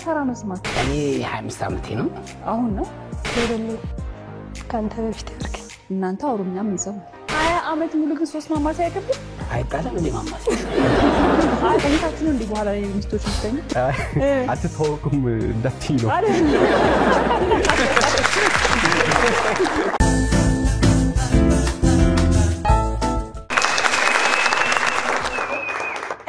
ሳራ ነው ስማት እኔ 25 ዓመቴ ነው አሁን ነው ለደለ ካንተ በፊት ያርክ እናንተ አውሩኛ ምን ሰው 20 ዓመት ሙሉ ግን ሶስት ማማት ያከብድ አይጣለም እንዴ ማማት ከኝታችሁ እንዴ በኋላ ሚስቶች ይስተኝ አትተዋወቁም እንዳትይ ነው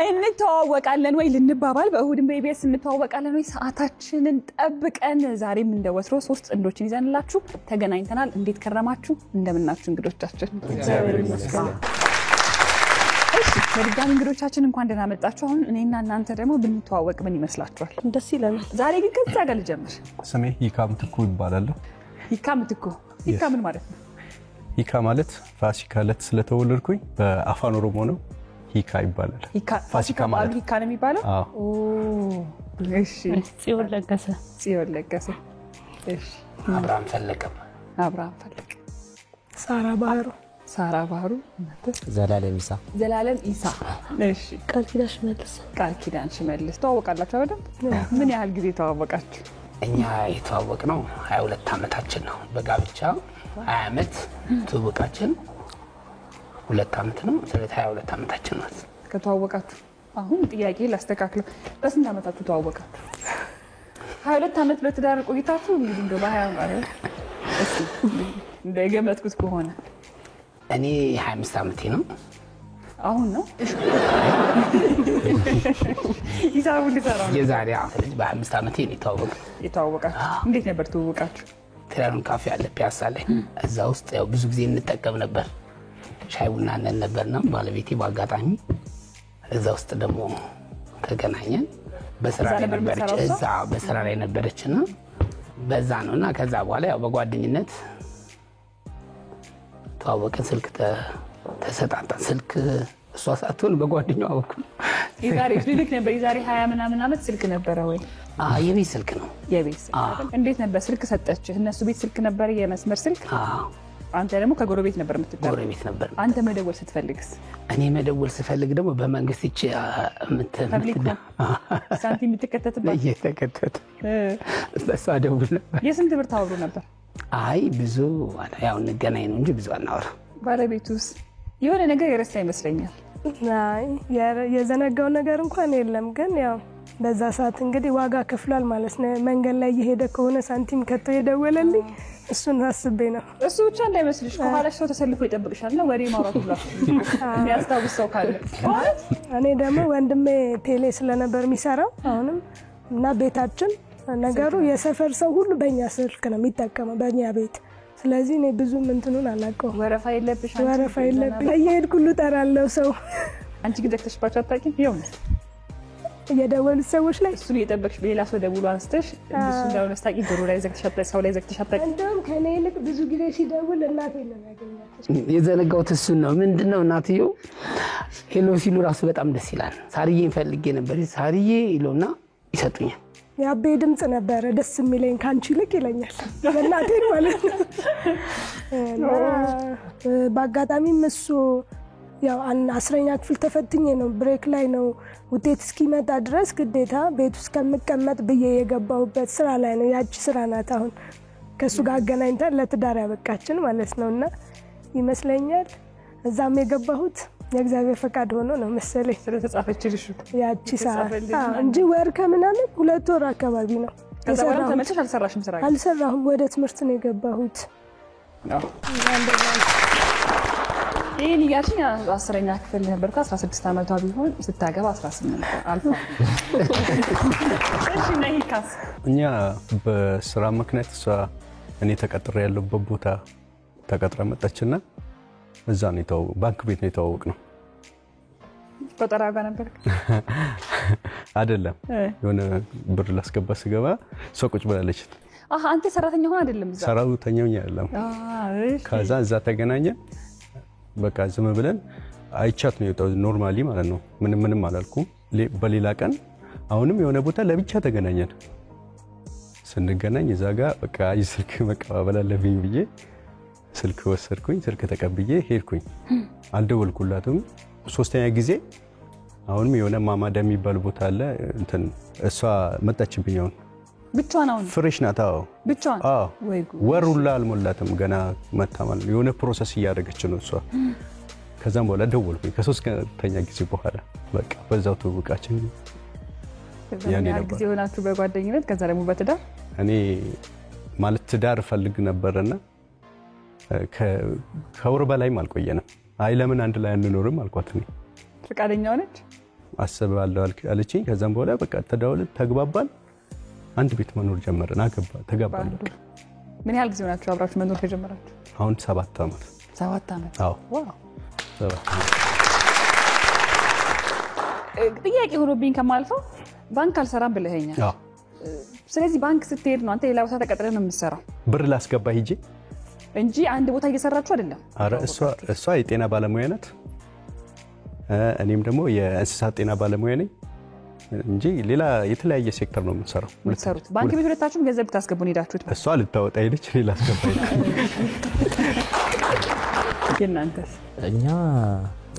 እንተዋወቃለን ወይ ልንባባል በእሁድም በኢቢኤስ እንተዋወቃለን ወይ ሰዓታችንን ጠብቀን ዛሬም እንደወትሮ ሶስት ጥንዶችን ይዘንላችሁ ተገናኝተናል እንዴት ከረማችሁ እንደምናችሁ እንግዶቻችን እግዚአብሔር ይመስገን እሺ በድጋሚ እንግዶቻችን እንኳን ደህና መጣችሁ አሁን እኔና እናንተ ደግሞ ብንተዋወቅ ምን ይመስላችኋል ደስ ይላል ዛሬ ግን ከዛ ጋር ልጀምር ስሜ ሂካም ትኩ ይባላል ሂካም ትኩ ሂካም ምን ማለት ነው ሂካ ማለት ፋሲካ ዕለት ስለተወለድኩኝ በአፋን ኦሮሞ ነው ሂካ ይባላል ፋሲካ ማለት ሂካ ነው የሚባለው ኦ እሺ ጽዮን ለገሰ እሺ አብራም ፈለቀ ሳራ ባህሩ ዘላለም ኢሳ እሺ ቃል ኪዳን ሽመልስ ተዋወቃላችሁ አይደል ምን ያህል ጊዜ ተዋወቃችሁ እኛ የተዋወቅነው 22 ዓመታችን ነው በጋብቻ 20 ዓመት ተዋወቃችን 2 ዓመት ነው ስለዚህ 22 ዓመታችን ነው ከተዋወቃችሁ አሁን ጥያቄ ላስተካክለው በስንት ዓመታችሁ ተዋወቃችሁ 22 ዓመት ለትዳር ቆይታችሁ እንግዲህ እንደው በ20 ዓመት እሺ እንደገመትኩት ከሆነ እኔ 25 ዓመቴ ነው አሁን ነው ይዛው ልሰራው የዛሬ አመት በ25 ዓመቴ ነው የተዋወቃችሁ እንዴት ነበር ተዋወቃችሁ ትራኑን ካፌ አለ ፒያሳ ላይ እዛ ውስጥ ያው ብዙ ጊዜ እንጠቀም ነበር ሻይ ቡና ነነበርና ባለቤቴ ባጋጣሚ እዛ ውስጥ ደግሞ ተገናኘን በስራ ላይ ነበረችና በዛ ነውና ከዛ በኋላ ያው በጓደኝነት ተዋወቅን ስልክ ተሰጣጣን ስልክ እሷ ሳትሆን በጓደኛዋ በኩል የዛሬ ስልክ ነበር የዛሬ 20 ምናምን ዓመት ስልክ ነበረ ወይ የቤት ስልክ ነው እንዴት ነበር ስልክ ሰጠች እነሱ ቤት ስልክ ነበር የመስመር ስልክ አንተ ደግሞ ከጎረቤት ነበር የምትጠራው ጎረቤት ነበር አንተ መደወል ስትፈልግስ እኔ መደወል ስፈልግ ደግሞ በመንግስት እቺ ሳንቲም የምትከተትበት እየተከተተ እሷ ደውል ነበር የስንት ብር ታወሩ ነበር አይ ብዙ ያው እንገናኝ ነው እንጂ ብዙ አናወራ ባለቤቱስ የሆነ ነገር የረሳ ይመስለኛል አይ የዘነጋው ነገር እንኳን የለም ግን ያው በዛ ሰዓት እንግዲህ ዋጋ ከፍሏል ማለት ነው መንገድ ላይ እየሄደ ከሆነ ሳንቲም ከቶ የደወለልኝ እሱን አስቤ ነው እሱ ብቻ እንዳይመስልሽ ከኋላሽ ሰው ተሰልፎ ይጠብቅሻልና ወሬ ማውራት ሁሉ ያስታውስ ሰው ካለ እኔ ደግሞ ወንድሜ ቴሌ ስለነበር የሚሰራው አሁንም እና ቤታችን ነገሩ የሰፈር ሰው ሁሉ በእኛ ስልክ ነው የሚጠቀመው በእኛ ቤት ስለዚህ እኔ ብዙ እንትኑን አላውቀው ወረፋ የለብሽ እየሄድኩ ሁሉ ጠራለሁ ሰው አንቺ ግን ዘግተሽባቸው አታውቂም ይኸውልሽ የደወሉት ሰዎች ላይ እሱን እየጠበቅሽ በሌላ ሰው ደውሎ አንስተሽ እሱ እንዳው ነስታቂ ዶሮ ላይ ዘግተሻት ሰው ላይ ዘግተሻት እንደውም ከኔ ይልቅ ብዙ ጊዜ ሲደውል እናቴ ነው ያገኛት የዘነጋውት እሱን ነው ምንድነው እናትየው ሄሎ ሲሉ ራሱ በጣም ደስ ይላል ሳርዬን ፈልጌ ነበር ሳርዬ ይሎና ይሰጡኛል ያቤ ድምጽ ነበር ደስ የሚለኝ ካንቺ ልክ ይለኛል በእናቴ ማለት ነው ባጋጣሚም እሱ ያው 10ኛ ክፍል ተፈትኜ ነው ብሬክ ላይ ነው ውጤት እስኪመጣ ድረስ ግዴታ ቤት ውስጥ ከመቀመጥ በየ የገባውበት ስራ ላይ ነው ያቺ ስራ ናት አሁን ከሱ ጋር አገናኝተን ለትዳር ያበቃችን ማለት ነውና ይመስለኛል እዛም የገባሁት የእግዚአብሔር ፈቃድ ሆኖ ነው መሰለኝ ስለተጻፈችልሽ ያቺ ሰዓት እንጂ ወር ከምናምን 2 ወር አካባቢ ነው ከዛው ተመቸሽ አልሰራሽም ስራ አልሰራሁም ወደ ትምህርት ነው የገባሁት ይሄን ያቺኛ 10ኛ ክፍል ነበር 16 ዓመቷ ቢሆን ስታገባ 18 አልፋ እሺ ነይካስ እኛ በስራ ምክንያት እሷ እኔ ተቀጥሬ ያለበት ቦታ ተቀጥራ መጣችና እዛ ነው ባንክ ቤት ነው የተዋወቅነው ቆጠራ ጋር ነበር አይደለም የሆነ ብር ላስገባ ስገባ ሰው ቁጭ ብላለች አንተ ሰራተኛ ሆነ አይደለም እዛ ሰራተኛው አይደለም ከዛ እዛ ተገናኘ በቃ ዝም ብለን አይቻት ነው የወጣው ኖርማሊ ማለት ነው ምንም አላልኩም በሌላ ቀን አሁንም የሆነ ቦታ ለብቻ ተገናኘን ስንገናኝ እዛ ጋር በቃ ይስልክ መቀባበል አለብኝ ብዬ ስልክ ወሰድኩኝ ስልክ ተቀብዬ ሄድኩኝ አልደወልኩላትም ሶስተኛ ጊዜ አሁንም የሆነ ማማዳ የሚባል ቦታ አለ እንትን እሷ መጣችብኝ አሁን ብቻዋን አሁን ፍሬሽ ናት አዎ ብቻዋን ወይ ወሩላ አልሞላትም ገና መታ ማለት የሆነ ፕሮሰስ እያደረገች ነው እሷ ከዛም በኋላ ደወልኩኝ ከ3 ቀንተኛ ጊዜ በኋላ በቃ በዛው ተውቃችን ያኔ ጊዜ ሆናችሁ በጓደኝነት ከዛ ደግሞ በትዳር እኔ ማለት ትዳር ፈልግ ነበርና ከወር በላይም አልቆየንም አይ ለምን አንድ ላይ አንኖርም አልኳት ነው ፍቃደኛ ሆነች አሰባለሁ አለችኝ ከዛም በኋላ በቃ ተዳውልን ተግባባን አንድ ቤት መኖር ጀመርን ተጋባን ምን ያህል ጊዜ ሆናችሁ አብራችሁ መኖር ከጀመራችሁ አሁን 7 ዓመት 7 ዓመት አዎ ዋው ጥያቄ ሆኖብኝ ከማልፈው ባንክ አልሰራም ብለኸኛል አዎ ስለዚህ ባንክ ስትሄድ ነው አንተ ሌላ ቦታ ተቀጥረህ ነው የምትሰራው ብር ላስገባ ሂጄ እንጂ አንድ ቦታ እየሰራችሁ አይደለም አረ እሷ የጤና ባለሙያ ናት እኔም ደግሞ የእንስሳት ጤና ባለሙያ ነኝ እንጂ ሌላ የተለያየ ሴክተር ነው የምትሰራው የምትሰሩት ባንክ ቤት ሁለታችሁም ገንዘብ ታስገቡ ነው ሄዳችሁት እሷ ልታወጣ ሄደች እኔ ላስገባ የእናንተስ እኛ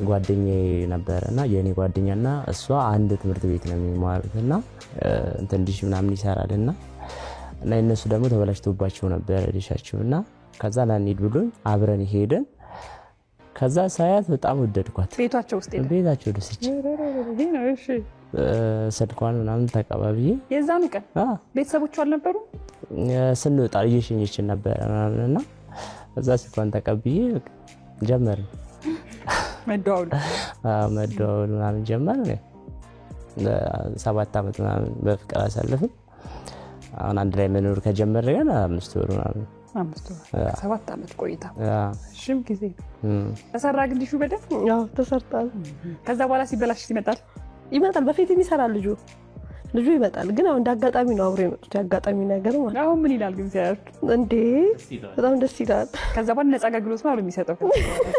ጓደኛዬ ነበርና የኔ ጓደኛና እሷ አንድ ትምህርት ቤት ነው የሚማሩትና እንትን ዲሽ ምናምን ይሰራልና እና እነሱ ደግሞ ተበላሽቶባቸው ነበር ዲሻቸውና ከዛ ላንሄድ ብሎኝ አብረን ሄደን ከዛ ሳያት በጣም ወደድኳት ቤታቸው ውስጥ ቤታቸው ደስች እሺ ስልኳን ምናምን ተቀባብዬ የዛኑ ቀን ቤተሰቦቿ አልነበሩ ስንወጣ እየሸኘችን ነበር ምናምንና እዛ ስልኳን ተቀብዬ ጀመርን መደዋወል ምናምን ጀመርን 7 ዓመት ምናምን በፍቅር አሳልፈን አሁን አንድ ላይ መኖር ከጀመረን 5 ወር ምናምን 7 ዓመት ቆይታ ሽም ጊዜ ተሰራ ግንዲሹ በደፍ ያው ተሰርቷል ከዛ በኋላ ሲበላሽ ይመጣል በፊት የሚሰራ ልጁ ይመጣል ግን አሁን እንዳጋጣሚ ነው አብሮ የመጡት ያጋጣሚ ነገር ማለት አሁን ምን ይላል ግን ሲያር እንዴ በጣም ደስ ይላል ከዛ በኋላ ነፃ አገልግሎት ነው የሚሰጠው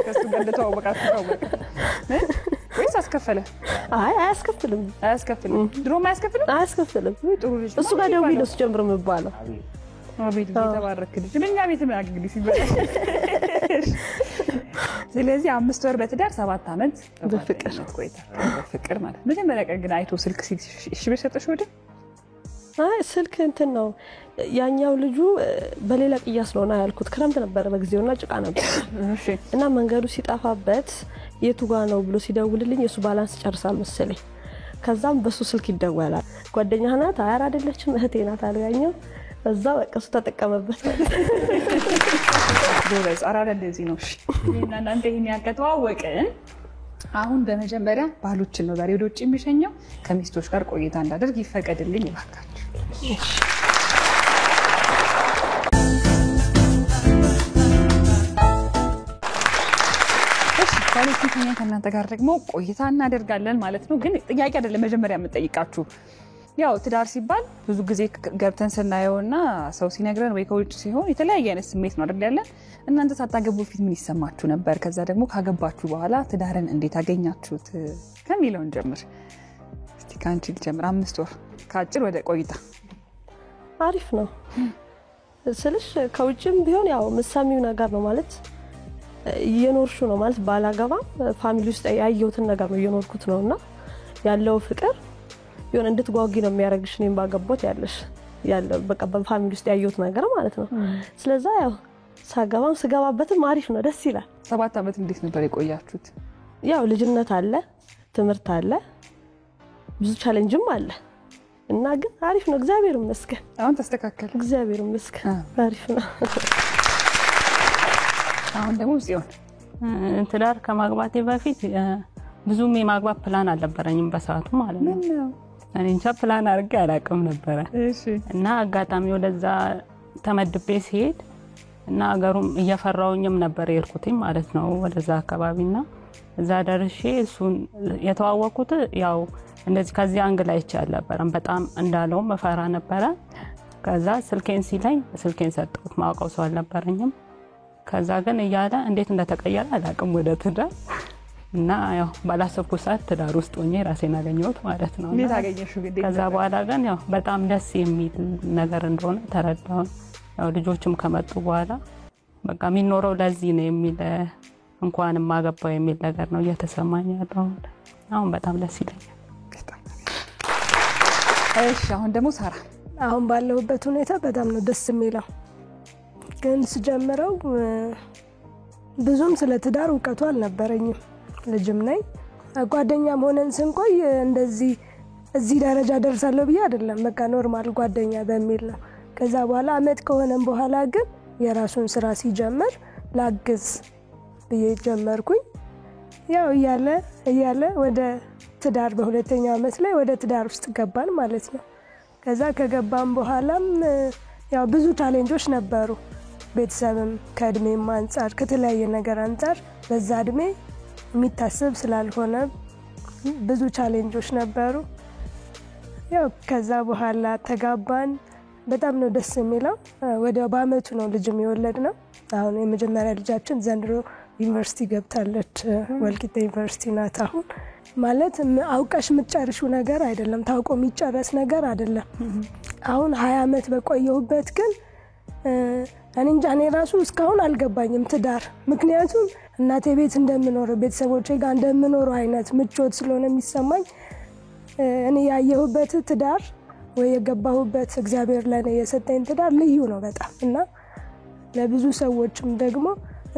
ከሱ ጋር እንደተዋወቃችሁ ታወቀ ወይስ አስከፈለ አይ አያስከፍልም ድሮም አያስከፍልም ጥሩ ልጅ እሱ ጋር ደውዬ ነው ጀምሮ የሚባለው አቤት ተባረክ ልጅ ለኛ ቤት ማግልሽ ይበላል ስለዚህ 5 ወር በትዳር 7 ዓመት በፍቅር ቆይታ በፍቅር ማለት መጀመሪያ ቀን ግን አይቶ ስልክ እሺ በሰጠሽ ወደ አይ ስልክ እንትን ነው ያኛው ልጁ በሌላ ቅያስ ነው ያልኩት ክረምት ነበር በጊዜውና ጭቃ ነበር እሺ እና መንገዱ ሲጣፋበት የቱ ጋር ነው ብሎ ሲደውልልኝ የሱ ባላንስ ጨርሳል መሰለኝ ከዛም በሱ ስልክ ይደወላል ጓደኛህ ናት አያር አይደለችም እህቴ ናት አለ ያኛው እዛ በቃ እሱ ተጠቀመበት ጎበዝ አራዳ እንደዚህ ነው እሺ እና እናንተ ይሄን ያከተዋወቅን አሁን በመጀመሪያ ባሎችን ነው ዛሬ ወደ ውጭ የሚሸኘው ከሚስቶች ጋር ቆይታ እንዳደርግ ይፈቀድልኝ ይባካችሁ እሺ ባሎችን ከእናንተ ጋር ደግሞ ቆይታ እናደርጋለን ማለት ነው ግን ጥያቄ አይደለም መጀመሪያ የምጠይቃችሁ ያው ትዳር ሲባል ብዙ ጊዜ ገብተን ስናየውና ሰው ሲነግረን ወይ ከውጭ ሲሆን የተለያየ አይነት ስሜት ነው አይደል ያለን እናንተ ሳታገቡ በፊት ምን ይሰማችሁ ነበር ከዛ ደግሞ ካገባችሁ በኋላ ትዳርን እንዴት አገኛችሁት ከሚለውን ጀምር እስቲ ካንቺ ልጀምር 5 ወር ካጭር ወደ ቆይታ አሪፍ ነው ስለሽ ከውጭም ቢሆን ያው መሳሚው ነገር ነው ማለት እየኖርሹ ነው ማለት ባላገባ ፋሚሊ ውስጥ ያየሁትን ነገር ነው እየኖርኩት ነውና ያለው ፍቅር ይሁን እንድትጓጊ ነው የሚያረግሽ እኔም ባገቦት ያለ በቃ በፋሚሊ ውስጥ ያየሁት ነገር ማለት ነው ስለዚህ ያው ስገባበትም አሪፍ ነው ደስ ይላል 7 ዓመት እንዴት ነበር የቆያችሁት ያው ልጅነት አለ ትምህርት አለ ብዙ ቻሌንጅም አለ እና ግን አሪፍ ነው እግዚአብሔር ይመስገን አሁን ተስተካከለ እግዚአብሔር ይመስገን አሪፍ ነው አሁን ደግሞ ጽዮን ትዳር ከማግባቴ በፊት ብዙም የማግባት ፕላን አልነበረኝም በሰዓቱ ማለት ነው እኔ እንጃ ፕላን አድርጌ አላውቅም ነበር እሺ እና አጋጣሚ ወደዛ ተመድቤ ሲሄድ እና አገሩም እየፈራውኝም ነበር የርኩትኝ ማለት ነው ወደዛ አካባቢና እዛ ደርሼ እሱን የተዋወቁት ያው እንደዚህ ከዚህ አንግል አይቻል ነበር በጣም እንዳለው መፈራ ነበር ከዛ ስልኬን ሲለኝ ስልኬን ሰጠሁት ማውቀው ሰው አልነበረኝም ከዛ ግን እያለ እንዴት እንደተቀየረ አላውቅም ወደ ትዳር እና ያው ባላሰብኩት ሰዓት ትዳር ውስጥ ሆኜ ራሴን አገኘሁት ማለት ነው እንዴት አገኘሽው ግን ከዛ በኋላ ግን ያው በጣም ደስ የሚል ነገር እንደሆነ ተረዳሁ ያው ልጆችም ከመጡ በኋላ በቃ የሚኖረው ለዚህ ነው የሚል እንኳን ማገባው የሚል ነገር ነው እየተሰማኝ ያለው አሁን በጣም ደስ ይለኛል። እሺ አሁን ደግሞ ሳራ አሁን ባለሁበት ሁኔታ በጣም ነው ደስ የሚለው። ግን ስጀምረው ብዙም ስለ ትዳር እውቀቱ አልነበረኝም። ልጅም ነኝ። ጓደኛም ሆነን ስንቆይ እንደዚህ እዚህ ደረጃ ደርሳለሁ ብዬ አይደለም። በቃ ኖርማል ጓደኛ በሚል ነው። ከዛ በኋላ አመት ከሆነም በኋላ ግን የራሱን ስራ ሲጀምር ላግዝ ብዬ ጀመርኩኝ። ያው እያለ ወደ ትዳር በሁለተኛው አመት ላይ ወደ ትዳር ውስጥ ገባን ማለት ነው። ከዛ ከገባን በኋላም ያው ብዙ ቻሌንጆች ነበሩ። ቤተሰብም ከእድሜም አንጻር ከተለያየ ነገር አንጻር በዛ እድሜ የሚታሰብ ስላልሆነ ብዙ ቻሌንጆች ነበሩ። ያው ከዛ በኋላ ተጋባን። በጣም ነው ደስ የሚለው። ወደ በአመቱ ነው ልጅም የወለድነው። አሁን የመጀመሪያ ልጃችን ዘንድሮ ዩኒቨርሲቲ ገብታለች። ወልቂጤ ዩኒቨርሲቲ ናት። አሁን ማለት አውቀሽ የምትጨርሺው ነገር አይደለም፣ ታውቆ የሚጨረስ ነገር አይደለም። አሁን 20 አመት በቆየሁበት ግን እኔ እንጃ እኔ ራሱ እስካሁን አልገባኝም ትዳር። ምክንያቱም እናቴ ቤት እንደምኖር ቤተሰቦቼ ጋር እንደምኖር አይነት ምቾት ስለሆነ የሚሰማኝ እኔ ያየሁበት ትዳር ወይ የገባሁበት እግዚአብሔር ለኔ የሰጠኝ ትዳር ልዩ ነው በጣም እና ለብዙ ሰዎችም ደግሞ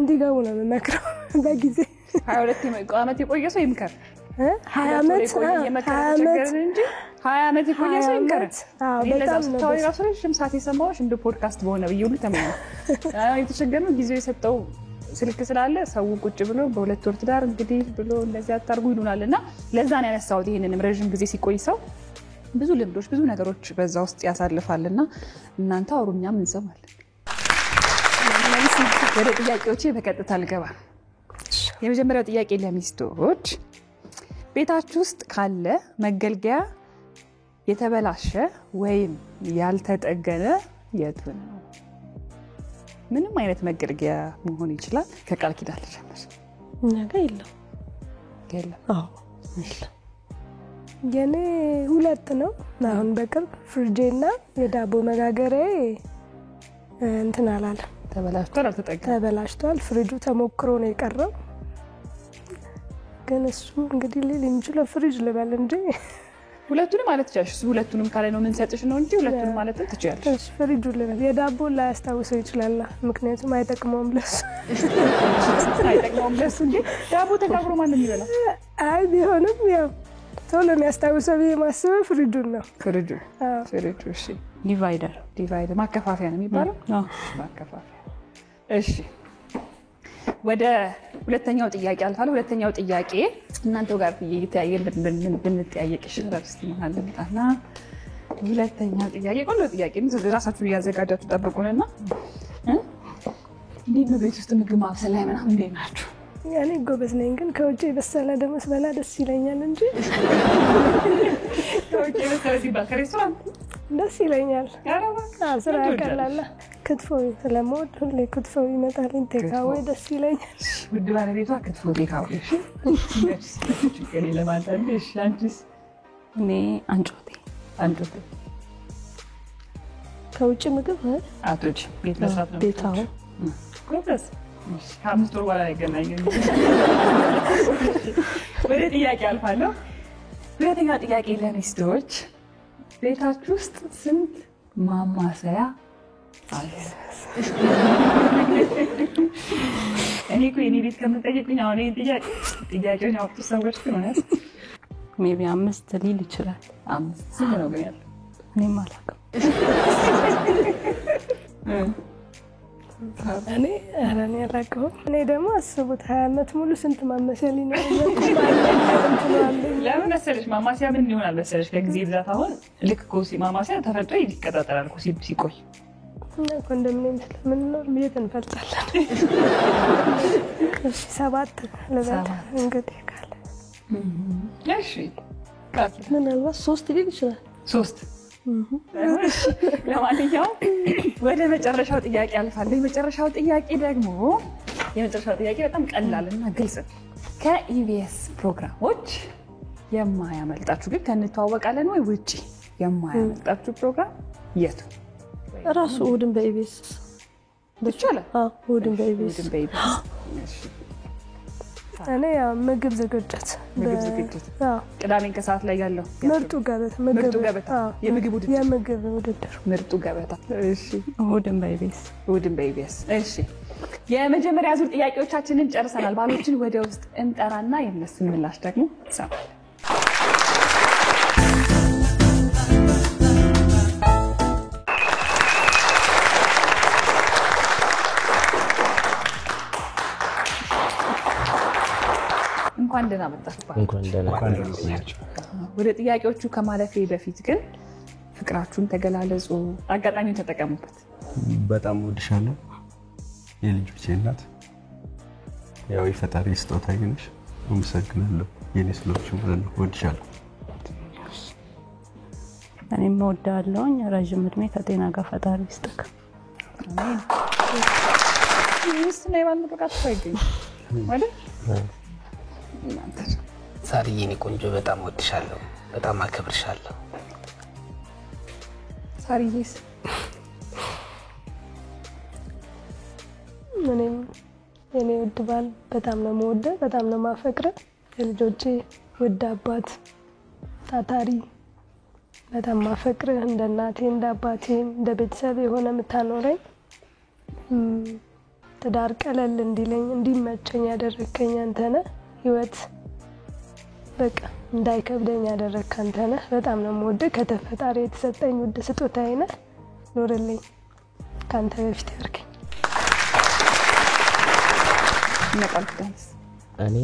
እንዲገቡ ነው የምመክረው። በጊዜ 22 አመት የቆየ ሰው ይምከር። 20 አመት እንጂ 20 አመት የቆየ ሰው ይምከር። በጣም ነው ታውሪ ራሱ ረጅም ሰዓት የሰማሁሽ እንደ ፖድካስት በሆነ ብዬ ሁሉ ተመኘሁ። የተቸገረው ጊዜው የሰጠው ስልክ ስላለ ሰው ቁጭ ብሎ በሁለት ወር ትዳር እንግዲህ ብሎ እንደዚህ አታርጉ ይሉናልና ለዛ ነው ያነሳሁት። ይሄንንም ረጅም ጊዜ ሲቆይ ሰው ብዙ ልምዶች ብዙ ነገሮች በዛ ውስጥ ያሳልፋልና እናንተ አውሩኛም እንሰማለን። ወደ ጥያቄዎቼ በቀጥታ ልገባ። የመጀመሪያው ጥያቄ ለሚስቶች ቤታችሁ ውስጥ ካለ መገልገያ የተበላሸ ወይም ያልተጠገነ የቱ ነው? ምንም አይነት መገልገያ መሆን ይችላል። ከቃል ኪዳን ልጀምር። ነገር የለም። አዎ የኔ 2 ነው። አሁን በቅርብ ፍሪጄና የዳቦ መጋገሪያ እንትን አላለም፣ ተበላሽቷል፣ አልተጠገነም። ተበላሽቷል። ፍሪጁ ተሞክሮ ነው የቀረው። ግን እሱ እንግዲህ ሊል የሚችለው ፍሪጅ ልበል እንጂ ሁለቱንም ማለት ትችያለሽ። እሱ ሁለቱንም ካለ ነው ምን ሰጥሽ ነው እንጂ ሁለቱንም ማለት ትችያለሽ። እሺ ፍሪጁ ልበል። የዳቦ ላይ ያስታውሰው ይችላል፣ ምክንያቱም አይጠቅመውም ለሱ። አይጠቅመውም ለሱ እንጂ ዳቦ ተጋግሮ ማን ነው የሚበላው? አይ ቢሆንም ያው ቶሎ የሚያስታውሰው ብዬ ማስበው ፍሪጁን ነው። ፍሪጁ እሺ። ዲቫይደር ማከፋፈያ ነው የሚባለው? አዎ ማከፋፈያ። እሺ ወደ ሁለተኛው ጥያቄ አልፋለሁ። ሁለተኛው ጥያቄ እናንተው ጋር እየተያየን ብንጠያየቅ ይችላል። እስቲ ማለምጣና ሁለተኛው ጥያቄ ቆንጆ ጥያቄ ነው። ራሳችሁ እያዘጋጃችሁ ጠብቁንና እንዴት ነው ቤት ውስጥ ምግብ ማብሰል ላይ ምናምን እንዴት ናችሁ? ያኔ ጎበዝ ነኝ፣ ግን ከውጭ የበሰለ ደግሞ ስበላ ደስ ይለኛል እንጂ ከውጭ የበሰለ ሲባል ከሬስቶራንት ደስ ይለኛል። ስራ ያቀላል። ክትፎ ስለምወድ ሁሌ ክትፎ ይመጣልኝ። ቴካዌ ደስ ይለኛል። ውድ ባለቤቷ ክትፎ ቴካዌ። እሺ ለማንተንሽ አንቺስ? እኔ አንጮቴ ከውጭ ምግብ አቶች ቤት መስራት ነው። ቤታው ጎበዝ። እሺ 5 ወር በኋላ ይገናኛል። ወደ ጥያቄ አልፋለሁ። ሁለተኛው ጥያቄ ለሚስቶች ቤታችሁ ውስጥ ስንት ማማሰያ አለ? እኔ እኮ የኔ ቤት ከምጠይቁኝ አሁን ይሄን ጥያቄውን ያወጡ ሰዎች ግን ሆነ ሜቢ 5 ሊል ይችላል። 5 ስንት ነው ግን ያለው? እኔም አላውቅም። እኔ አላውቀውም። እኔ ደግሞ አስቡት 20 አመት ሙሉ ስንት ማማሰያ ሊኖር ለምን መሰለሽ? ማማሰያ ምን ይሆናል መሰለሽ? ከጊዜ ብዛት አሁን ልክ እኮ ማማሰያ ተፈጥሮ ይቀጣጠላል እኮ ሲቆይ። ኮንዶሚኒየም ስለምንኖር ቤት እንፈልጣለን። እሺ 7 ልበል እንግዲህ ካለ። እሺ ምናልባት 3 ሊል ይችላል። 3 ለማንኛውም ወደ መጨረሻው ጥያቄ አልፋለሁ። የመጨረሻው ጥያቄ በጣም ቀላልና ግልጽ ነው። ከኢቢኤስ ፕሮግራሞች የማያመልጣችሁ ግን ከእንተዋወቃለን ወይ ውጪ የማያመልጣችሁ ፕሮግራም የቱ? ራሱ እሑድን በኢቢኤስ ይቻላል። እሑድን በኢቢኤስ እኔ ያው ምግብ ዝግጅት ቅዳሜን ከሰዓት ላይ ያለው ምርጡ ገበታ የምግብ ውድድር ምርጡ ገበታ። እሺ እሑድን በኢቢኤስ እሺ የመጀመሪያ ዙር ጥያቄዎቻችንን ጨርሰናል። ባሎችን ወደ ውስጥ እንጠራና የነሱን ምላሽ ደግሞ እንሰማለን። እንኳን ደህና መጣችሁ። እንኳን ደህና ናቸው። ወደ ጥያቄዎቹ ከማለፌ በፊት ግን ፍቅራችሁን ተገላለጹ፣ አጋጣሚውን ተጠቀሙበት። በጣም ወድሻለሁ የልጆቼ እናት፣ ያው የፈጣሪ ስጦታ ነሽ። አመሰግናለሁ የኔ ስለሆንሽ ማለት ነው። ወድሻለሁ። እኔም እወዳለሁኝ። ረዥም እድሜ ከጤና ጋር ፈጣሪ ይስጥክ። አሜን። ይስነ ይባል ምርቃት ሳይገኝ ማለት ሳርዬ የኔ ቆንጆ በጣም ወድሻለሁ፣ በጣም አከብርሻለሁ። ሳርዬስ? እኔም የኔ ውድ ባል በጣም ነው የምወደው፣ በጣም ነው የማፈቅረው። የልጆቼ ውድ አባት፣ ታታሪ፣ በጣም ማፈቅርህ፣ እንደ እናቴ እንደ አባቴ እንደ ቤተሰብ የሆነ የምታኖረኝ፣ ትዳር ቀለል እንዲለኝ እንዲመቸኝ ያደረከኝ አንተ ነህ። ህይወት በቃ እንዳይከብደኝ ያደረክ አንተ ነህ። በጣም ነው የምወደው። ከተፈጣሪ የተሰጠኝ ውድ ስጦታዬ ነህ። ኖርልኝ፣ ካንተ በፊት ያርገኝ። ነቃልኩዳንስ እኔ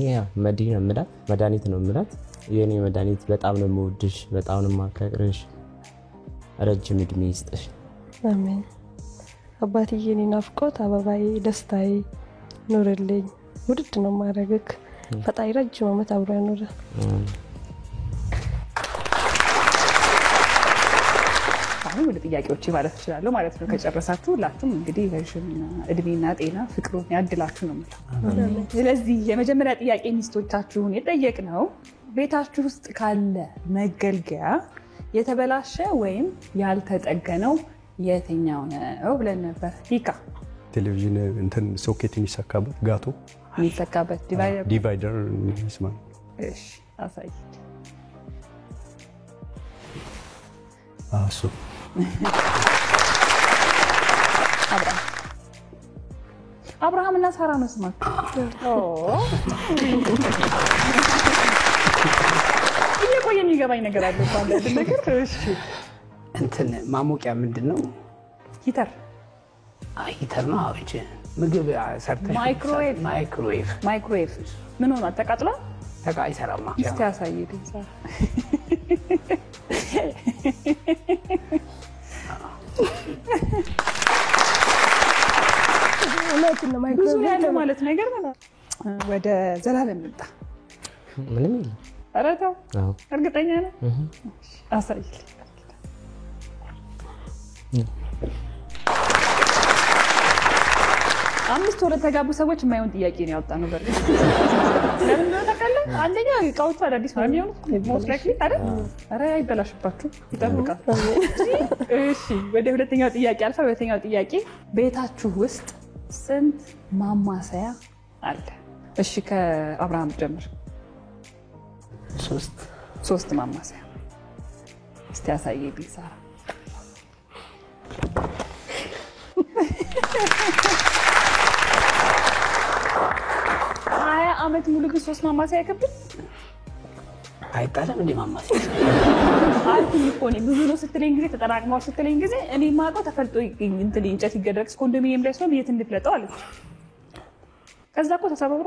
መድኃኒት ነው የምላት። የኔ መድኃኒት በጣም ነው የምወድሽ፣ በጣም ነው የማከብርሽ። ረጅም እድሜ ይስጥሽ። አሜን። አባትዬ የኔ ናፍቆት፣ አበባዬ፣ ደስታዬ ኑርልኝ። ውድድ ነው ማረግክ። ፈጣሪ ረጅም ዓመት አብሮ ያኖር። አሁን ወደ ጥያቄዎች ማለት እችላለሁ ማለት ነው። ከጨረሳችሁ ሁላችሁም እንግዲህ ረዥም እድሜና ጤና ፍቅሩን ያድላችሁ ነው የምለው። ስለዚህ የመጀመሪያ ጥያቄ ሚስቶቻችሁን የጠየቅነው ቤታችሁ ውስጥ ካለ መገልገያ የተበላሸ ወይም ያልተጠገነው የትኛው ነው ብለን ነበር። ሂካ ቴሌቪዥን እንትን ሶኬት የሚሰካበት ጋቶ የሚሰካበት ዲቫይደር ይስማል። እሺ አሳይ። አሱ አብርሃም እና ሳራ ነው ስማቸው። እየቆየ የሚገባኝ ነገር አለ ባንዳንድ ነገር። እሺ እንትን ማሞቂያ ምንድነው? ሂተር ሂተር ነው። አውጭ ምግብ ሰርተሽ ማይክሮዌቭ ምን ሆኗል? ተቃጥሏል? አይሰራማ። እስቲ አሳይልኝ ሳራ። ብዙ ያለው ማለት ነገር ማለት ወደ ዘላለም መጣ። ምንም የለም። ኧረ ተው እርግጠኛ ነህ? አሳይልኝ። አምስት ወደ ተጋቡ ሰዎች የማይሆን ጥያቄ ነው ያወጣነው። በርግጥ ለምን እንደሆነ ታውቃለህ? አንደኛ እቃዎቹ አዳዲስ ነው የሚሆኑት ሞስት ላይክሊ አይደል? ኧረ አይበላሽባችሁ፣ ይጠብቃል። እሺ ወደ ሁለተኛው ጥያቄ አልፋ። ሁለተኛው ጥያቄ ቤታችሁ ውስጥ ስንት ማማሰያ አለ? እሺ ከአብርሃም ጀምር። ሶስት ማማሰያ እስቲ አሳየኝ ሳራ። አመት ሙሉ ግን ሶስት ማማሰያ አይከብድም? አይጣለም እንዴ ማማሰያ? አልኩኝ እኮ እኔ ብዙ ነው ስትለኝ ጊዜ ተጠራቅመው ስትለኝ ጊዜ እኔ ማውቀው ተፈልጦ እንትን እንጨት ይገደረግ ኮንዶሚኒየም ላይ ስለሆነ የት እንድትለጠው አለች። ከዛ እኮ ተሰባብሮ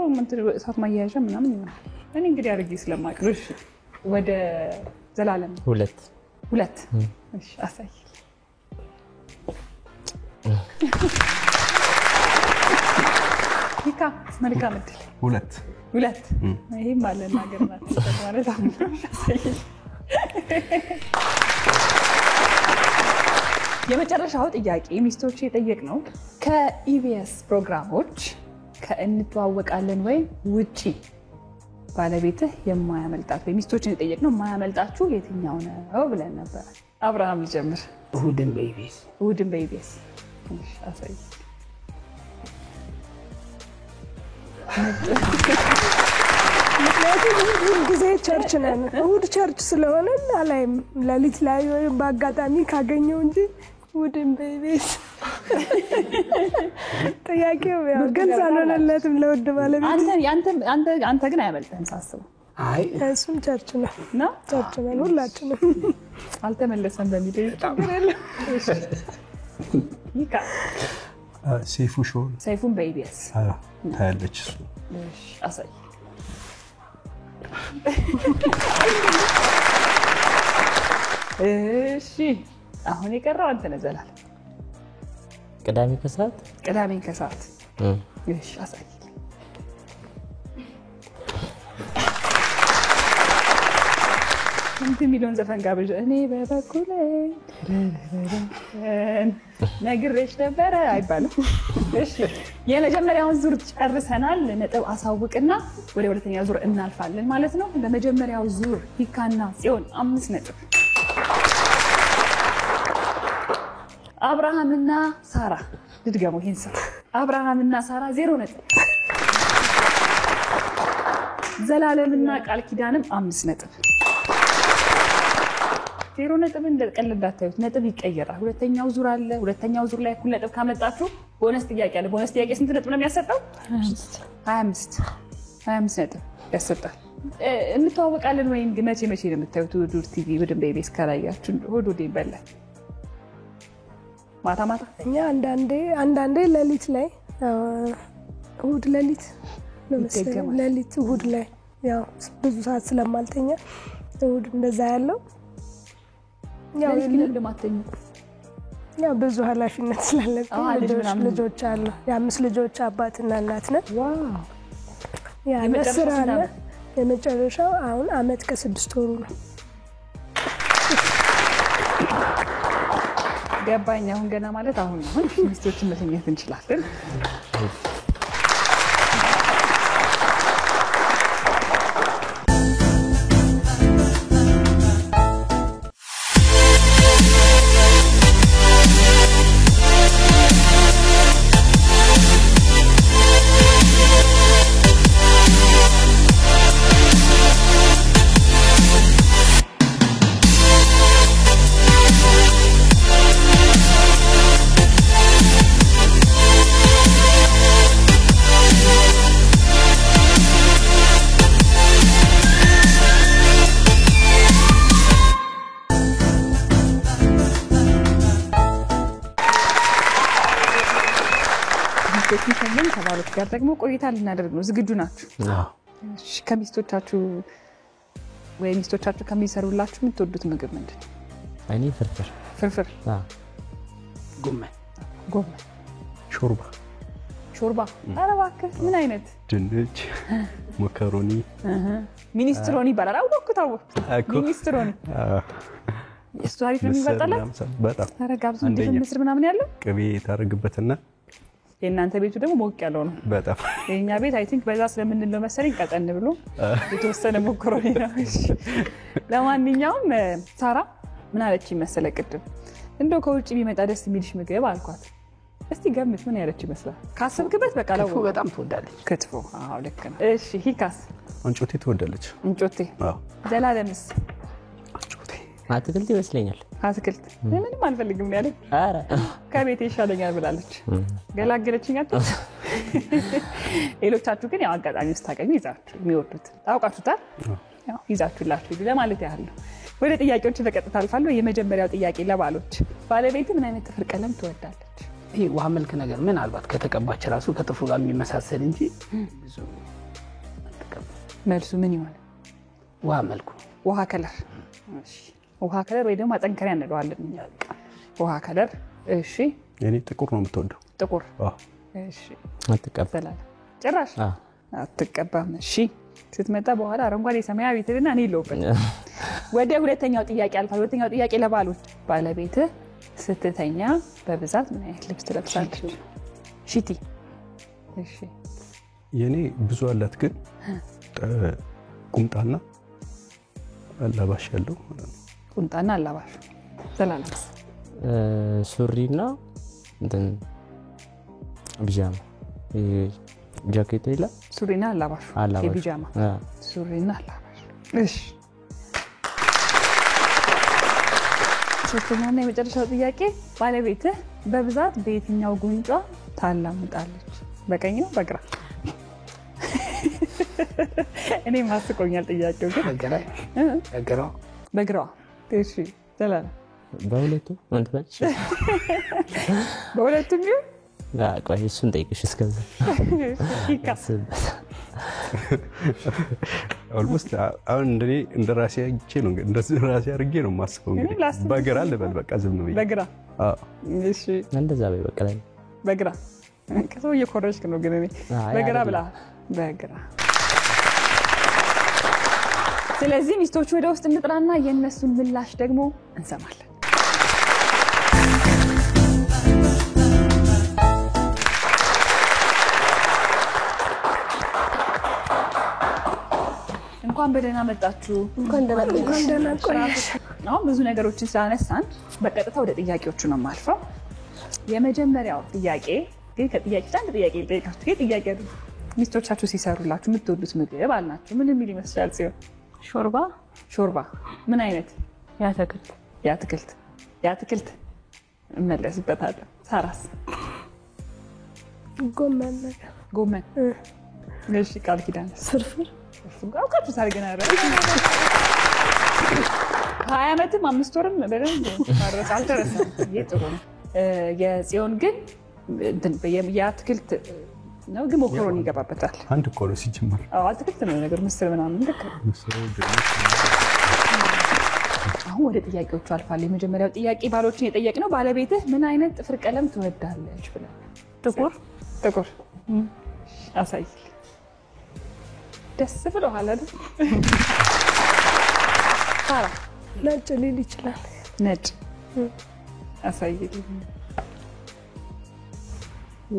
እሳት ማያያዣ ምናምን ይሆናል። እኔ እንግዲህ አድርጌ ስለማቅርሽ ወደ ዘላለም ሁለት እሺ አሳይ። ሂካ መልካም እድል። ሁለት ይሄም አለ ነገር ማለት ነው። የመጨረሻው ጥያቄ ሚስቶች የጠየቅነው ከኢቢኤስ ፕሮግራሞች ከእንተዋወቃለን ወይ ውጪ ባለቤትህ የማያመልጣት ወይ ሚስቶችን የጠየቅነው የማያመልጣችሁ የትኛው ነው ብለን ነበር። አብርሃም ልጀምር። እሑድን በኢቢኤስ አሳይ። ምክንያቱም ሁል ጊዜ ቸርች ነን። እሑድ ቸርች ስለሆነ አላይም። ሌሊት ላይ ወይም በአጋጣሚ ካገኘው እንጂ እሑድን በኢቢኤስ ጥያቄው ያው ግልጽ አልሆነለትም ለውድ ባለቤት። አንተ ግን አያመልጥህም ሳስበው። አይ እሱም ቸርች ነው ነው ቸርች ነን ሁላችንም። አልተመለሰም በሚል ችግር የለም። ይካ ሰይፉ ሾው ሰይፉን በኢቢኤስ ታያለች እሱ። እሺ አሳይ። እሺ አሁን የቀረው አንተ ነህ ዘላለም። ቅዳሜ ከሰዓት ቅዳሜን ከሰዓት እሺ አሳይ። እንት ሚሊዮን ዘፈን ጋብዥ እኔ በበኩሌ ነግሬሽ ነበረ አይባልም። እሺ የመጀመሪያውን ዙር ጨርሰናል። ነጥብ አሳውቅና ወደ ሁለተኛው ዙር እናልፋለን ማለት ነው። ለመጀመሪያው ዙር ሂካና ጽዮን 5 ነጥብ፣ አብርሃምና ሳራ ልድገሙ ይሄን ሰው አብርሃምና ሳራ 0 ነጥብ፣ ዘላለምና ቃል ኪዳንም 5 ነጥብ። 0 ነጥብ እንደቀልድ እንዳታዩት፣ ነጥብ ይቀየራል። ሁለተኛው ዙር አለ። ሁለተኛው ዙር ላይ እኩል ነጥብ ካመጣችሁ ቦነስ ጥያቄ አለ። ቦነስ ጥያቄ ስንት ነጥብ ነው የሚያሰጠው? 25 ነጥብ ያሰጣል። እንተዋወቃለን ወይም መቼ ነው የምታዩት? ዱር ቲቪ በደንብ ኢቢኤስ ካላያችሁ ሆዶዴ ይበላል። ማታ ማታ እኛ አንዳንዴ ሌሊት ላይ እሑድ ሌሊት ሌሊት እሑድ ላይ ያው ብዙ ሰዓት ስለማልተኛ እሑድ እንደዛ ያለው ያው ብዙ ኃላፊነት ስላለብኝ ልጆች አሉ። የ5 ልጆች አባትና እናት ነን። ዋው ያ ለስራ አለ። የመጨረሻው አሁን አመት ከ6 ወሩ ነው። ገባኝ። አሁን ገና ማለት አሁን ሚስቶችን መተኛት እንችላለን። ከባሎች ጋር ደግሞ ቆይታ ልናደርግ ነው። ዝግጁ ናችሁ? እሺ ከሚስቶቻችሁ ወይ ሚስቶቻችሁ ከሚሰሩላችሁ የምትወዱት ምግብ ምንድን ነው? እኔ ፍርፍር ጎመን ሾርባ ኧረ እባክህ ምን አይነት ድንች መካሮኒ ሚኒስትሮኒ ይባላል። አወኩት ሚኒስትሮኒ እሱ አሪፍ ነው የሚበጣላት በጣም ኧረ ጋብዙ እንዴት ምስር ምናምን ያለው ቅቤ ታረግበትና የእናንተ ቤቱ ደግሞ ሞቅ ያለው ነው በጣም። የኛ ቤት አይ ቲንክ በዛ ስለምንለው መሰለኝ ቀጠን ብሎ የተወሰነ ሞክሮኒ ነው። ለማንኛውም ሳራ ምን አለች መሰለ ቅድም እንደው ከውጭ ቢመጣ ደስ የሚልሽ ምግብ አልኳት። እስቲ ገምት ምን ያለች ይመስላል? ካሰብክበት በቃ ክትፎ በጣም ትወዳለች። ክትፎ አዎ ልክ ነው። እሺ ሂካስ? አንጮቴ ትወዳለች። አንጮቴ አዎ። ዘላለምስ? አንጮቴ አትክልት ይመስለኛል። አትክልት ምንም አልፈልግም ያለች አረ ከቤት ይሻለኛል ብላለች። ገላገለችኝ አትል። ሌሎቻችሁ ግን ያው አጋጣሚ ስታገኙ ይዛችሁ የሚወዱት ታውቃችሁታል። ያው ይዛችሁላችሁ ለማለት ያህል ነው። ወደ ጥያቄዎች በቀጥታ አልፋለሁ። የመጀመሪያው ጥያቄ ለባሎች፣ ባለቤት ምን አይነት ጥፍር ቀለም ትወዳለች? ይሄ ውሃ መልክ ነገር ምናልባት ከተቀባች ራሱ ከጥፍሩ ጋር የሚመሳሰል እንጂ ብዙ መልሱ ምን ይሆን? ውሃ መልኩ ውሃ ከለር። እሺ ውሃ ከለር ወይ ደግሞ አጠንከሪያ እንለዋለን እኛ። ውሃ ከለር። እሺ የኔ ጥቁር ነው የምትወደው? ጥቁር። አዎ። እሺ አትቀበል ጭራሽ አትቀባም። እሺ ስትመጣ በኋላ አረንጓዴ ሰማያዊ ትልና እኔ የለውበት። ወደ ሁለተኛው ጥያቄ አልፋለሁ። ሁለተኛው ጥያቄ ለባሎች፣ ባለቤትህ ስትተኛ በብዛት ምን አይነት ልብስ ትለብሳለች? ሺቲ። እሺ የኔ ብዙ አላት ግን ቁምጣና አላባሽ ያለው ቁምጣና አላባሽ። ዘላለምስ? ሱሪና እንትን ቢጃማ ጃኬት ይላ ሱሪና አላባሹ አላባሹ። የቢጃማ ሱሪና አላባሹ። እሺ ሶስተኛና የመጨረሻው ጥያቄ ባለቤትህ በብዛት በየትኛው ጉንጯ ታላምጣለች? በቀኝ ነው በግራ? እኔ ማስቆኛል ጥያቄው ግን በግራ። እሺ ዘላለ በሁለቱም አንተ ባልሽ በሁለቱም ይሁን? ቆይ እሱን ጠይቅሽ እስከዛ ይካስበት ኦልሞስት አሁን እንደ ራሴ አግቼ ነው እንደዚህ ራሴ አድርጌ ነው የማስበው። እንግዲህ በግራ ልበል በቃ ዝም ብዬ በግራ። እሺ እንደዛ በይ በቃ ላይ በግራ ከሰው እየኮረጅክ ነው ግን እኔ በግራ ብላ በግራ። ስለዚህ ሚስቶቹ ወደ ውስጥ እንጥራና የእነሱን ምላሽ ደግሞ እንሰማለን። እንኳን በደህና መጣችሁ። እንኳን ደህና ቆያችሁ። አሁን ብዙ ነገሮችን ስላነሳን በቀጥታ ወደ ጥያቄዎቹ ነው የማልፈው። የመጀመሪያው ጥያቄ ግን ከጥያቄ አንድ ጥያቄ ልጠይቃችሁ። ይሄ ጥያቄ ሚስቶቻችሁ ሲሰሩላችሁ የምትወዱት ምግብ አልናችሁ ምን የሚል ይመስላል? ሲሆን ሾርባ ምን አይነት? የአትክልት እመለስበታለሁ። ሳራስ? ጎመን። እሺ ቃል ኪዳንስ? ፍርፍር። አውቃችሁ ሳርገና አረ 20 ዓመትም 5 ወርም በደንብ ማድረስ አልተረሳም። ጥሩ ነው። የጽዮን ግን የአትክልት ነው ግን ሞኮሮኒ ይገባበታል። አንድ እኮ ነው ሲጀመር። አትክልት ነው ነገር ምስር ምናምን ልክ ነው። አሁን ወደ ጥያቄዎቹ አልፋለሁ። የመጀመሪያው ጥያቄ ባሎችን የጠየቅነው ባለቤትህ ምን አይነት ጥፍር ቀለም ትወዳለች ብለን። ጥቁር አሳይ። ደስ ብሎሃል አይደል? ሳራ? ነጭ ሊል ይችላል። ነጭ አሳይልኝ።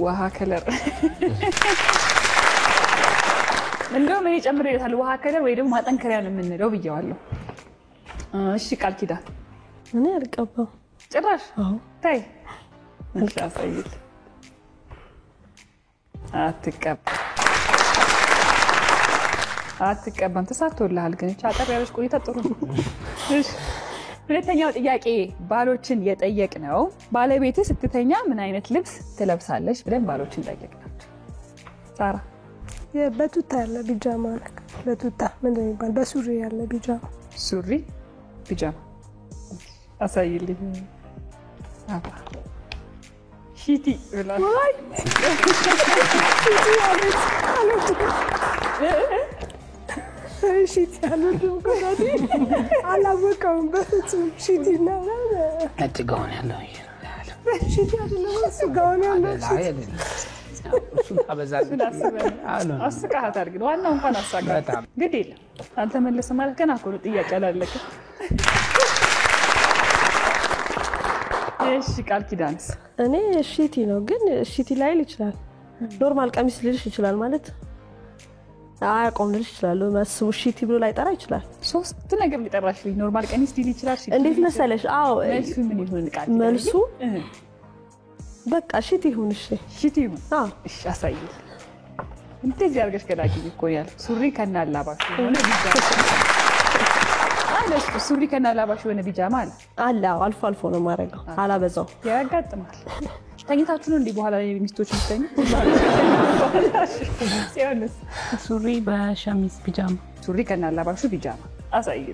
ውሃ ከለር እንደውም እኔ ጨምሬለታለሁ። ውሃ ከለር ወይ ደግሞ ማጠንከሪያ ነው የምንለው ብየዋለሁ። እሺ ቃል ኪዳን? እኔ አልቀባም ጭራሽ። ታይ አሳይልኝ። አትቀባም። ተሳክቶልሃል ግን አጠር ያለች ቆይታ ጥሩ ነው። ሁለተኛው ጥያቄ ባሎችን የጠየቅነው ባለቤትህ ስትተኛ ምን አይነት ልብስ ትለብሳለች ብለን ባሎችን ጠየቅናቸው። ሳራ? በቱታ ያለ ቢጃማ ነው። በቱታ ምንድን ነው የሚባል? በሱሪ ያለ ቢጃማ። ሱሪ ቢጃማ አሳይልኝ። ሺቲ ብላል። ሺቲ አልወድም እኮ አላወቀውም በፍጹም። ሺቲ ነው ነጭ ጋውን ያለው ሺቲ አይደለም እሱ ጋውን ያለው አስቃሃት አድርግ። ዋናው እንኳን አሳቃት ግድ የለም አልተመለሰም ማለት ገና እኮ ነው ጥያቄ አላለቀም። እሺ ቃል ኪዳንስ? እኔ ሺቲ ነው ግን ሺቲ ላይል ይችላል። ኖርማል ቀሚስ ልልሽ ይችላል ማለት አያቆም ልልሽ ይችላል። ማስቡ ሺቲ ብሎ ላይ ጠራ ይችላል። ሶስት ነገር ሊጠራሽልኝ ኖርማል ቀሚስ ሊል ይችላል። ሺቲ እንዴት መሰለሽ? አዎ መልሱ ምን ይሁን? ቃል መልሱ በቃ ሺቲ ይሁን። እሺ ሺቲ ይሁን። እሺ አሳይኝ። እንደዚህ አድርገሽ ገላግኝ እኮ ያለው ሱሪ ከናላባሽ ሆነ ቢጃማ አለሽ። ሱሪ ከናላባሽ ሆነ ቢጃማ አለ። አልፎ አልፎ ነው ማረጋው። አላበዛው። ያጋጥማል። ተኝታችሁ ነው እንዴ በኋላ ላይ ሚስቶች ምትተኙ? ሲያንስ ሱሪ በሸሚዝ ቢጃማ። ሱሪ ከናላባሹ ቢጃማ አሳይኝ።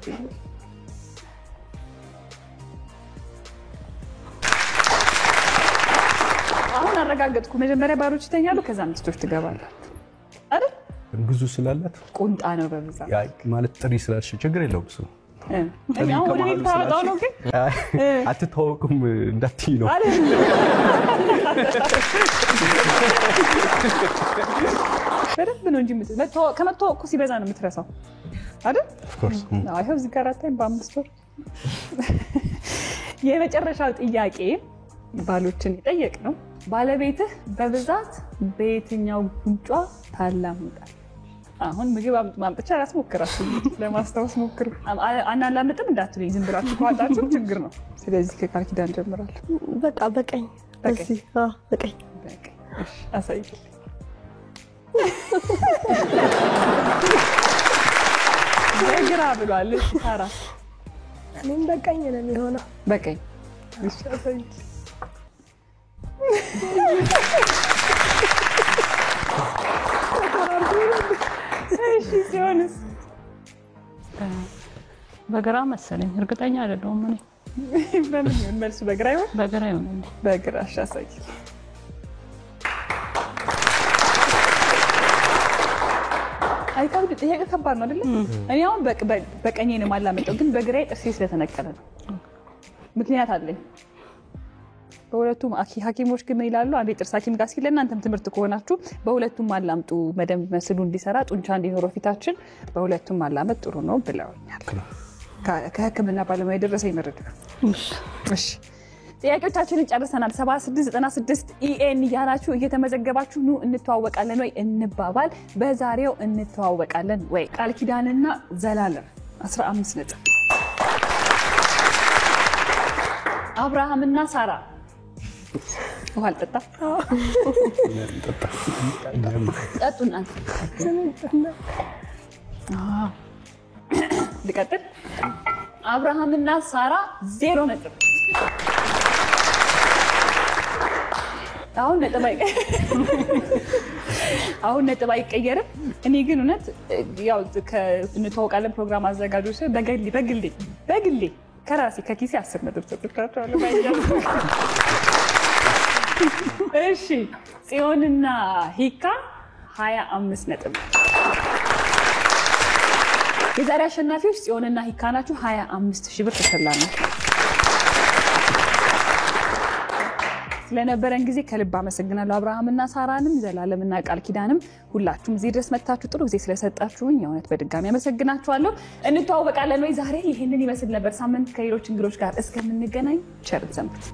አሁን አረጋገጥኩ። መጀመሪያ ባሮች ይተኛሉ፣ ከዛ ሚስቶች ትገባላችሁ አይደል? ብዙ ስላላት ቁንጣ ነው በብዛት። ያ ማለት ጥሪ ስላልሽ ችግር የለውም እሱ። አሁን ወደ ቤት ታወጣው ነው ግን አትተዋወቁም እንዳትዪ ነው። በደንብ ነው እንጂ ከመተዋወቁ ሲበዛ ነው የምትረሳው አይደል? ኦፍኮርስ። ይኸው እዚህ ጋር አታይም በ5 ወር። የመጨረሻው ጥያቄ ባሎችን የጠየቅ ነው ባለቤትህ በብዛት በየትኛው ጉንጯ ታላምጣለች? አሁን ምግብ ማምጥቻ አላስሞክራችሁ፣ ለማስታወስ ሞክሩ። አናላምጥም እንዳትሉኝ፣ ዝም ብላችሁ ከዋጣችሁ ችግር ነው። ስለዚህ ከቃል ኪዳን ጀምራለሁ። በቃ በቀኝ እዚህ በቀኝ እሺ አሳይልኝ። በግራ ብሏል ሳራ እኔም በቀኝ ነው የሚሆነው በቀኝ ይሻፈኝ እሺ ሲሆንስ በግራ መሰለኝ እርግጠኛ አይደለሁም እኔ በምን ይሁን መልሱ በግራ ይሁን በግራ ይሁን እንዴ በግራ አሻሳይ አይካብድ ጥያቄ ከባድ ነው አይደል እኔ አሁን በቀኝ ነው ማላመጠው ግን በግራዬ ጥርሴ ስለተነቀለ ነው ምክንያት አለኝ በሁለቱም ሐኪሞች ግን ይላሉ አንዴ ጥርስ ሐኪም ጋር ሲል እናንተም ትምህርት ከሆናችሁ በሁለቱም ማላምጡ መደም መስሉ እንዲሰራ ጡንቻ እንዲኖረው ፊታችን በሁለቱም ማላመጥ ጥሩ ነው ብለውኛል ከህክምና ባለሙያ ደረሰኝ መረጃ እሺ ጥያቄዎቻችንን ጨርሰናል 7696 ኢኤን ያላችሁ እየተመዘገባችሁ ኑ እንተዋወቃለን ወይ እንባባል በዛሬው እንተዋወቃለን ወይ ቃል ኪዳንና ዘላለም 15 ነጥብ አብርሃምና ሳራ ውሃ ልጠጣ ጠጡና ልቀጥል አብርሃምና ሳራ 0 ነጥብ አሁን ነጥብ አይቀየርም እኔ ግን እውነት ያው እንተዋወቃለን ፕሮግራም አዘጋጆች በግሌ ከራሴ ከኪሴ 10 ነጥብ ሰጥቻለሁ እሺ ጽዮንና ሂካ 25 ነጥብ የዛሬ አሸናፊዎች ጽዮንና ሂካ ናችሁ 25000 ብር ተሸላሚ ስለነበረን ጊዜ ከልብ አመሰግናለሁ አብርሃምና ሳራንም ዘላለምና ቃል ኪዳንም ሁላችሁም እዚህ ድረስ መጣችሁ ጥሩ ጊዜ ስለሰጣችሁኝ የእውነት በድጋሚ አመሰግናችኋለሁ እንተዋወቃለን ወይ ዛሬ ይሄንን ይመስል ነበር ሳምንት ከሌሎች እንግዶች ጋር እስከምንገናኝ ቸር ሰንብቱ